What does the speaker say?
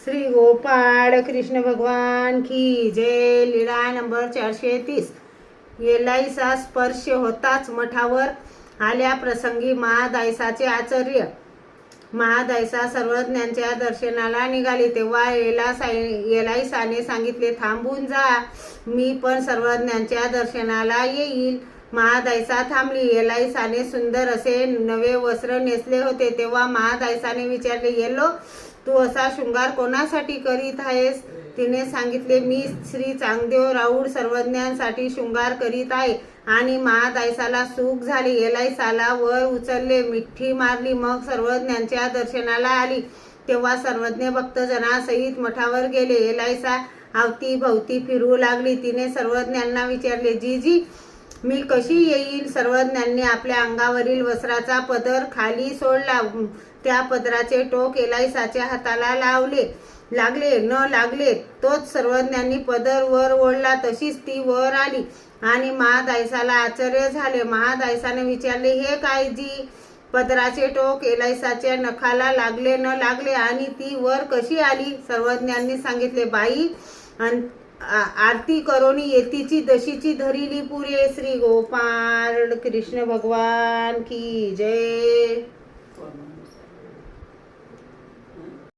श्री गोपाळ कृष्ण भगवान की जय। लीळा नंबर 430। येलाईचा स्पर्श होताच मठावर आल्या प्रसंगी महादायसाचे आश्चर्य। महादायसा सर्वज्ञांच्या दर्शनाला निघाली तेव्हा येलाईसाने सांगितले, थांबून जा, मी पण सर्वज्ञांच्या दर्शनाला येईल। महादायसा थांबली। येलाईसाने सुंदर असे नवे वस्त्र नेसले होते तेव्हा महादायसाने विचारले, येलो, तू असा शृंगार कोणासाठी करीत आहेस? तिने सांगितले, मी श्री चांगदेव राऊळ सर्वज्ञांसाठी शृंगार करीत आहे। आणि महादायसाला सुख झाले। येलाईसाला वर उचलले, मिठी मारली, मग सर्वज्ञांच्या दर्शनाला आली। तेव्हा सर्वज्ञ भक्तजनासहित मठावर गेले। येलाईसा अवतीभवती फिरू लागली। तिने सर्वज्ञांना विचारले, जीजी, मी कशी येईल? सर्वज्ञांनी आपल्या अंगावरील वस्त्राचा पदर खाली सोडला। त्या पदराचे टोक येलाईसाच्या हाताला लागले तोच सर्वज्ञांनी पदर वर ओढला, तशीच ती वर आली आणि महादायसाला आश्चर्य झाले। महादायसाने विचारले, हे काय जी? पदराचे टोक येलाईसाच्या नखाला लागले न लागले आणि ती वर कशी आली? सर्वज्ञांनी सांगितले, बाई, आरती करोनी येतीची दशीची धरिली पुरे। श्री गोपाळ कृष्ण भगवान की जय।